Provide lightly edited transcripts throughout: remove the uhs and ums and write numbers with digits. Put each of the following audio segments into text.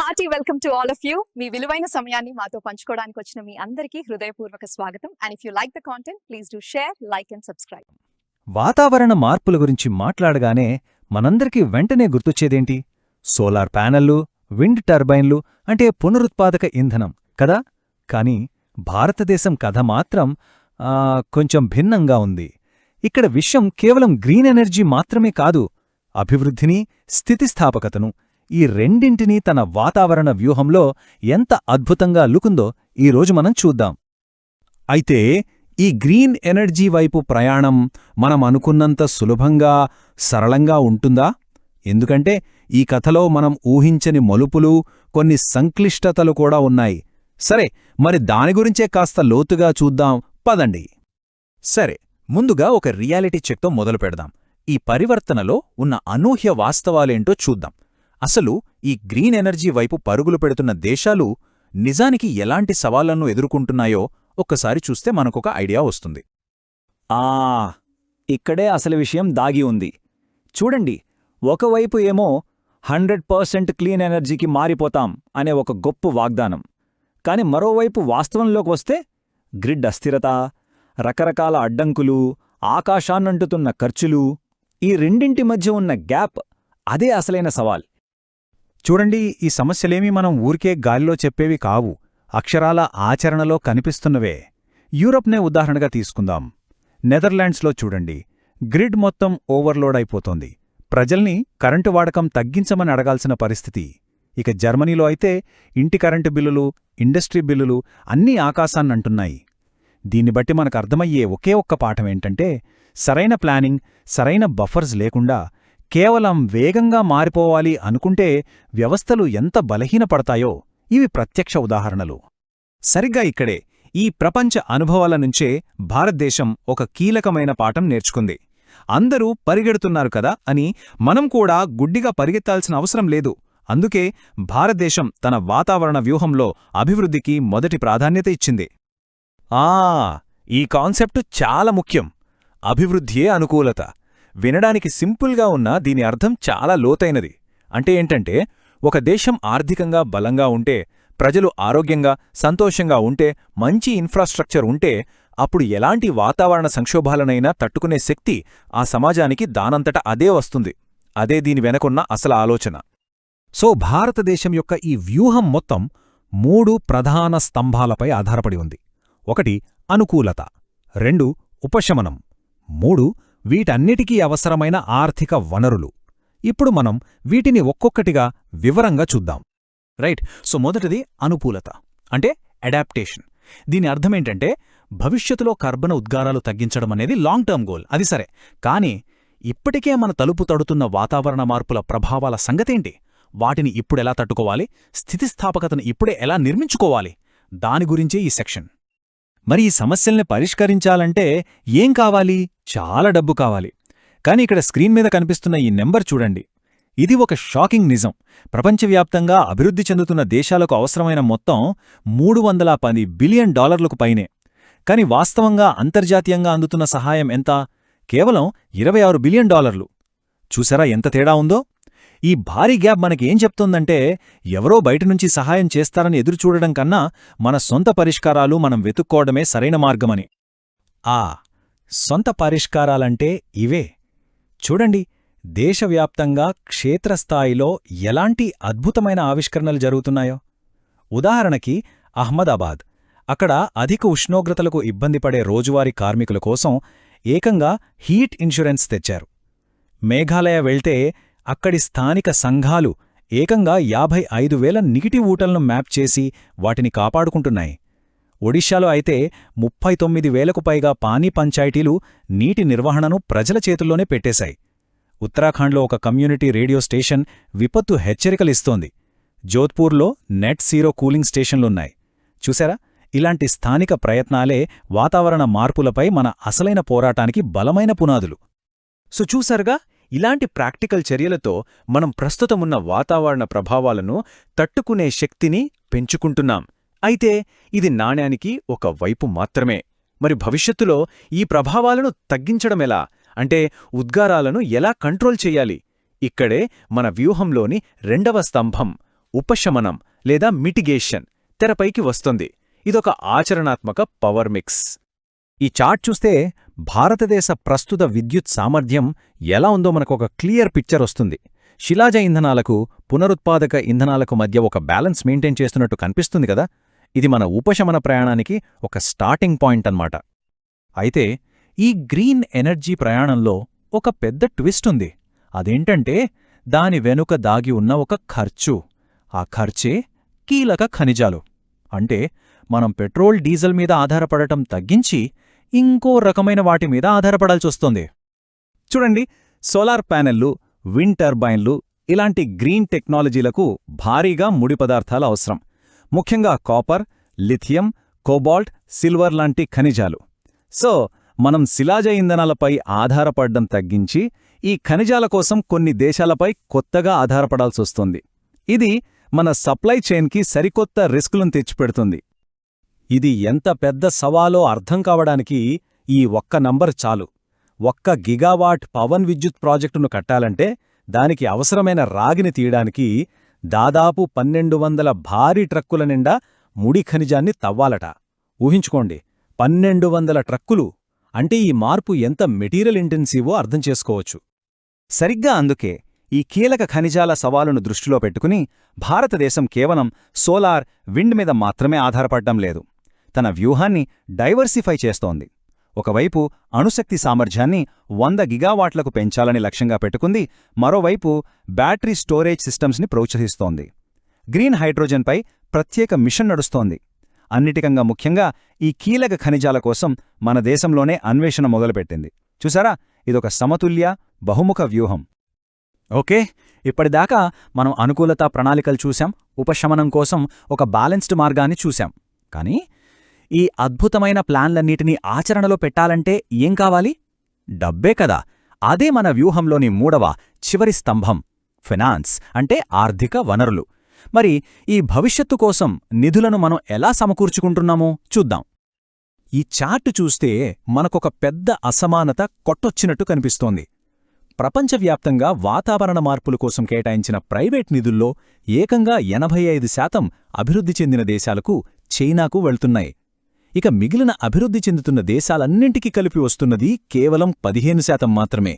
Hearty welcome to all of you. మీ విలువైన సమయాన్ని మాతో పంచుకోవడానికి వచ్చిన మీ అందరికీ హృదయపూర్వక స్వాగతం. And if you like the content please do share, like and subscribe. వాతావరణ మార్పుల గురించి మాట్లాడగానే మనందరికీ వెంటనే గుర్తొచ్చేదేంటి? సోలార్ ప్యానెళ్లు, విండ్ టర్బైన్లు అంటే పునరుత్పాదక ఇంధనం కదా. కాని భారతదేశం కథ మాత్రం కొంచెం భిన్నంగా ఉంది. ఇక్కడ విషయం కేవలం గ్రీన్ ఎనర్జీ మాత్రమే కాదు, అభివృద్ధిని, స్థితిస్థాపకతను, ఈ రెండింటినీ తన వాతావరణ వ్యూహంలో ఎంత అద్భుతంగా లుకుందో ఈరోజు మనం చూద్దాం. అయితే ఈ గ్రీన్ ఎనర్జీ వైపు ప్రయాణం మనం అనుకున్నంత సులభంగా, సరళంగా ఉంటుందా? ఎందుకంటే ఈ కథలో మనం ఊహించని మలుపులు, కొన్ని సంక్లిష్టతలు కూడా ఉన్నాయి. సరే, మరి దాని గురించే కాస్త లోతుగా చూద్దాం పదండి. సరే, ముందుగా ఒక రియాలిటీ చెక్తో మొదలు పెడదాం. ఈ పరివర్తనలో ఉన్న అనూహ్య వాస్తవాలేంటో చూద్దాం. అసలు ఈ గ్రీన్ ఎనర్జీ వైపు పరుగులు పెడుతున్న దేశాలు నిజానికి ఎలాంటి సవాళ్లను ఎదుర్కొంటున్నాయో ఒక్కసారి చూస్తే మనకొక ఐడియా వస్తుంది. ఇక్కడే అసలు విషయం దాగి ఉంది. చూడండి, ఒకవైపు ఏమో 100% క్లీన్ ఎనర్జీకి మారిపోతాం అనే ఒక గొప్ప వాగ్దానం. కాని మరోవైపు వాస్తవంలోకి వస్తే గ్రిడ్ అస్థిరత, రకరకాల అడ్డంకులు, ఆకాశాన్నంటుతున్న ఖర్చులు, ఈ రెండింటి మధ్య ఉన్న గ్యాప్, అదే అసలైన సవాల్. చూడండి, ఈ సమస్యలేమీ మనం ఊరికే గాలిలో చెప్పేవి కావు, అక్షరాల ఆచరణలో కనిపిస్తున్నవే. యూరప్నే ఉదాహరణగా తీసుకుందాం. నెదర్లాండ్స్లో చూడండి, గ్రిడ్ మొత్తం ఓవర్లోడ్ అయిపోతోంది. ప్రజల్ని కరెంటు వాడకం తగ్గించమని అడగాల్సిన పరిస్థితి. ఇక జర్మనీలో అయితే ఇంటి కరెంటు బిల్లులు, ఇండస్ట్రీ బిల్లులు అన్నీ ఆకాశాన్నంటున్నాయి. దీన్ని బట్టి మనకర్థమయ్యే ఒకే ఒక్క పాఠమేంటంటే, సరైన ప్లానింగ్, సరైన బఫర్స్ లేకుండా కేవలం వేగంగా మారిపోవాలి అనుకుంటే వ్యవస్థలు ఎంత బలహీనపడతాయో ఇవి ప్రత్యక్ష ఉదాహరణలు. సరిగ్గా ఇక్కడే ఈ ప్రపంచ అనుభవాల నుంచే భారతదేశం ఒక కీలకమైన పాఠం నేర్చుకుంది. అందరూ పరిగెడుతున్నారు కదా అని మనం కూడా గుడ్డిగా పరిగెత్తాల్సిన అవసరం లేదు. అందుకే భారతదేశం తన వాతావరణ వ్యూహంలో అభివృద్ధికి మొదటి ప్రాధాన్యత ఇచ్చింది. ఈ కాన్సెప్టు చాలా ముఖ్యం. అభివృద్ధియే అనుకూలత. వినడానికి సింపుల్గా ఉన్నా దీని అర్థం చాలా లోతైనది. అంటే ఏంటంటే, ఒక దేశం ఆర్థికంగా బలంగా ఉంటే, ప్రజలు ఆరోగ్యంగా, సంతోషంగా ఉంటే, మంచి ఇన్ఫ్రాస్ట్రక్చర్ ఉంటే, అప్పుడు ఎలాంటి వాతావరణ సంక్షోభాలనైనా తట్టుకునే శక్తి ఆ సమాజానికి దానంతట అదే వస్తుంది. అదే దీని వెనకున్న అసలు ఆలోచన. సో భారతదేశం యొక్క ఈ వ్యూహం మొత్తం 3 ప్రధాన స్తంభాలపై ఆధారపడి ఉంది. 1 అనుకూలత, 2 ఉపశమనం, 3 వీటన్నిటికీ అవసరమైన ఆర్థిక వనరులు. ఇప్పుడు మనం వీటిని ఒక్కొక్కటిగా వివరంగా చూద్దాం. రైట్. సో మొదటిది అనుకూలత, అంటే అడాప్టేషన్. దీని అర్థమేంటంటే, భవిష్యత్తులో కర్బన ఉద్గారాలు తగ్గించడమనేది లాంగ్ టర్మ్ గోల్, అది సరే. కానీ ఇప్పటికే మన తలుపు తడుతున్న వాతావరణ మార్పుల ప్రభావాల సంగతేంటి? వాటిని ఇప్పుడెలా తట్టుకోవాలి? స్థితిస్థాపకతను ఇప్పుడే ఎలా నిర్మించుకోవాలి? దాని గురించే ఈ సెక్షన్. మరి ఈ సమస్యల్ని పరిష్కరించాలంటే ఏం కావాలి? చాలా డబ్బు కావాలి. కాని ఇక్కడ స్క్రీన్ మీద కనిపిస్తున్న ఈ నెంబర్ చూడండి. ఇది ఒక షాకింగ్ నిజం. ప్రపంచవ్యాప్తంగా అభివృద్ధి చెందుతున్న దేశాలకు అవసరమైన మొత్తం $310 బిలియన్ పైనే. కాని వాస్తవంగా అంతర్జాతీయంగా అందుతున్న సహాయం ఎంత? కేవలం $26 బిలియన్. చూసారా ఎంత తేడా ఉందో? ఈ భారీ గ్యాప్ మనకేం చెప్తోందంటే, ఎవరో బయటనుంచి సహాయం చేస్తారని ఎదురుచూడడం కన్నా మన సొంత పరిష్కారాలు మనం వెతుక్కోవడమే సరైన మార్గమని. సొంత పరిష్కారాలంటే ఇవే. చూడండి, దేశవ్యాప్తంగా క్షేత్రస్థాయిలో ఎలాంటి అద్భుతమైన ఆవిష్కరణలు జరుగుతున్నాయో. ఉదాహరణకి అహ్మదాబాద్. అక్కడ అధిక ఉష్ణోగ్రతలకు ఇబ్బంది పడే రోజువారీ కార్మికుల కోసం ఏకంగా హీట్ ఇన్సూరెన్స్ తెచ్చారు. మేఘాలయ వెళ్తే అక్కడి స్థానిక సంఘాలు ఏకంగా 55,000 నీటి ఊటలను మ్యాప్ చేసి వాటిని కాపాడుకుంటున్నాయి. ఒడిశాలో అయితే 39,000కు పైగా పానీ పంచాయతీలు నీటి నిర్వహణను ప్రజల చేతుల్లోనే పెట్టేశాయి. ఉత్తరాఖండ్లో ఒక కమ్యూనిటీ రేడియో స్టేషన్ విపత్తు హెచ్చరికలిస్తోంది. జోధ్పూర్లో నెట్ జీరో కూలింగ్ స్టేషన్లున్నాయి. చూసారా, ఇలాంటి స్థానిక ప్రయత్నాలే వాతావరణ మార్పులపై మన అసలైన పోరాటానికి బలమైన పునాదులు. సో చూసారుగా, ఇలాంటి ప్రాక్టికల్ చర్యలతో మనం ప్రస్తుతమున్న వాతావరణ ప్రభావాలను తట్టుకునే శక్తిని పెంచుకుంటున్నాం. అయితే ఇది నాణ్యానికి ఒక వైపు మాత్రమే. మరి భవిష్యత్తులో ఈ ప్రభావాలను తగ్గించడమెలా? అంటే ఉద్గారాలను ఎలా కంట్రోల్ చెయ్యాలి? ఇక్కడే మన వ్యూహంలోని రెండవ స్తంభం ఉపశమనం లేదా మిటిగేషన్ తెరపైకి వస్తుంది. ఇదొక ఆచరణాత్మక పవర్ మిక్స్. ఈ చార్ట్ చూస్తే భారతదేశ ప్రస్తుత విద్యుత్ సామర్థ్యం ఎలా ఉందో మనకొక క్లియర్ పిక్చర్ వస్తుంది. శిలాజ ఇంధనాలకు, పునరుత్పాదక ఇంధనాలకు మధ్య ఒక బ్యాలెన్స్ మెయింటైన్ చేస్తున్నట్టు కనిపిస్తుంది కదా. ఇది మన ఉపశమన ప్రయాణానికి ఒక స్టార్టింగ్ పాయింట్ అన్నమాట. అయితే ఈ గ్రీన్ ఎనర్జీ ప్రయాణంలో ఒక పెద్ద ట్విస్ట్ ఉంది. అదేంటంటే దాని వెనుక దాగి ఉన్న ఒక ఖర్చు. ఆ ఖర్చే కీలక ఖనిజాలు. అంటే మనం పెట్రోల్, డీజిల్ మీద ఆధారపడటం తగ్గించి ఇంకో రకమైన వాటి మీద ఆధారపడాల్సొస్తుంది. చూడండి, సోలార్ ప్యానెళ్లు, విండ్ టర్బైన్లు ఇలాంటి గ్రీన్ టెక్నాలజీలకు భారీగా ముడి పదార్థాలు అవసరం. ముఖ్యంగా కాపర్, లిథియం, కోబాల్ట్, సిల్వర్ లాంటి ఖనిజాలు. సో మనం శిలాజ ఇంధనాలపై ఆధారపడ్డం తగ్గించి ఈ ఖనిజాల కోసం కొన్ని దేశాలపై కొత్తగా ఆధారపడాల్సొస్తుంది. ఇది మన సప్లై చైన్కి సరికొత్త రిస్కులను తెచ్చిపెడుతుంది. ఇది ఎంత పెద్ద సవాలో అర్థం కావడానికి ఈ ఒక్క నంబర్ చాలు. 1 గిగావాట్ పవన్ విద్యుత్ ప్రాజెక్టును కట్టాలంటే దానికి అవసరమైన రాగిని తీయడానికి దాదాపు 1200 భారీ ట్రక్కుల నిండా ముడి ఖనిజాన్ని తవ్వాలట. ఊహించుకోండి, 1200 ట్రక్కులు అంటే ఈ మార్పు ఎంత మెటీరియల్ ఇంటెన్సివో అర్థం చేసుకోవచ్చు. సరిగ్గా అందుకే ఈ కీలక ఖనిజాల సవాలును దృష్టిలో పెట్టుకుని భారతదేశం కేవలం సోలార్, విండ్ మీద మాత్రమే ఆధారపడ్డం లేదు. తన వ్యూహాన్ని డైవర్సిఫై చేస్తోంది. ఒకవైపు అణుశక్తి సామర్థ్యాన్ని 100 గిగావాట్లకు పెంచాలని లక్ష్యంగా పెట్టుకుంది. మరోవైపు బ్యాటరీ స్టోరేజ్ సిస్టమ్స్ని ప్రోత్సహిస్తోంది. గ్రీన్ హైడ్రోజన్పై ప్రత్యేక మిషన్ నడుస్తోంది. అన్నిటికంగా ముఖ్యంగా ఈ కీలక ఖనిజాల కోసం మన దేశంలోనే అన్వేషణ మొదలుపెట్టింది. చూసారా, ఇదొక సమతుల్య, బహుముఖ వ్యూహం. ఓకే, ఇప్పటిదాకా మనం అనుకూలతా ప్రణాళికలు చూశాం, ఉపశమనం కోసం ఒక బ్యాలెన్స్డ్ మార్గాన్ని చూశాం. కానీ ఈ అద్భుతమైన ప్లాన్లన్నిటినీ ఆచరణలో పెట్టాలంటే ఏం కావాలి? డబ్బే కదా. అదే మన వ్యూహంలోని మూడవ, చివరి స్తంభం, ఫైనాన్స్ అంటే ఆర్థిక వనరులు. మరి ఈ భవిష్యత్తు కోసం నిధులను మనం ఎలా సమకూర్చుకుంటున్నామో చూద్దాం. ఈ చార్టు చూస్తే మనకొక పెద్ద అసమానత కొట్టొచ్చినట్టు కనిపిస్తోంది. ప్రపంచవ్యాప్తంగా వాతావరణ మార్పుల కోసం కేటాయించిన ప్రైవేట్ నిధుల్లో ఏకంగా 85% అభివృద్ధి చెందిన దేశాలకు, చైనాకు వెళ్తున్నాయి. ఇక మిగిలిన అభివృద్ధి చెందుతున్న దేశాలన్నింటికీ కలిపి వస్తున్నది కేవలం 15% మాత్రమే.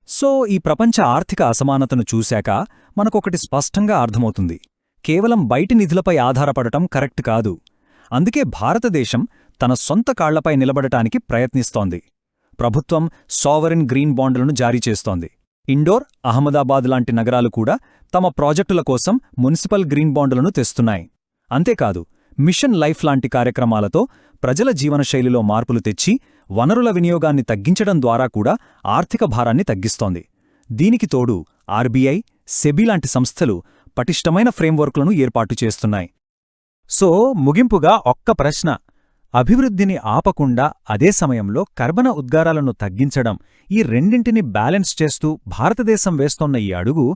సో ఈ ప్రపంచ ఆర్థిక అసమానతను చూశాక మనకొకటి స్పష్టంగా అర్థమవుతుంది: కేవలం బయటి నిధులపై ఆధారపడటం కరెక్ట్ కాదు. అందుకే భారతదేశం తన సొంత కాళ్లపై నిలబడటానికి ప్రయత్నిస్తోంది. ప్రభుత్వం సావరిన్ గ్రీన్ బాండ్లను జారీ చేస్తోంది. ఇండోర్, అహ్మదాబాద్ లాంటి నగరాలు కూడా తమ ప్రాజెక్టుల కోసం మున్సిపల్ గ్రీన్ బాండ్లను తెస్తున్నాయి. అంతేకాదు, మిషన్ లైఫ్ లాంటి కార్యక్రమాలతో ప్రజల జీవనశైలిలో మార్పులు తెచ్చి వనరుల వినియోగాన్ని తగ్గించడం ద్వారా కూడా ఆర్థిక భారాన్ని తగ్గిస్తోంది. దీనికి తోడు ఆర్బీఐ, సెబీ లాంటి సంస్థలు పటిష్టమైన ఫ్రేమ్వర్క్లను ఏర్పాటు చేస్తున్నాయి. సో ముగింపుగా ఒక్క ప్రశ్న: అభివృద్ధిని ఆపకుండా అదే సమయంలో కర్బన ఉద్గారాలను తగ్గించడం, ఈ రెండింటిని బ్యాలెన్స్ చేస్తూ భారతదేశం వేస్తోన్న ఈ అడుగు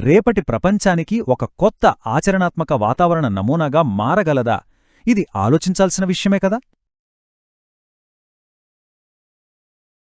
రేపటి ప్రపంచానికి ఒక కొత్త ఆచరణాత్మక వాతావరణ నమూనాగా మారగలదా? ఇది ఆలోచించాల్సిన విషయమే కదా.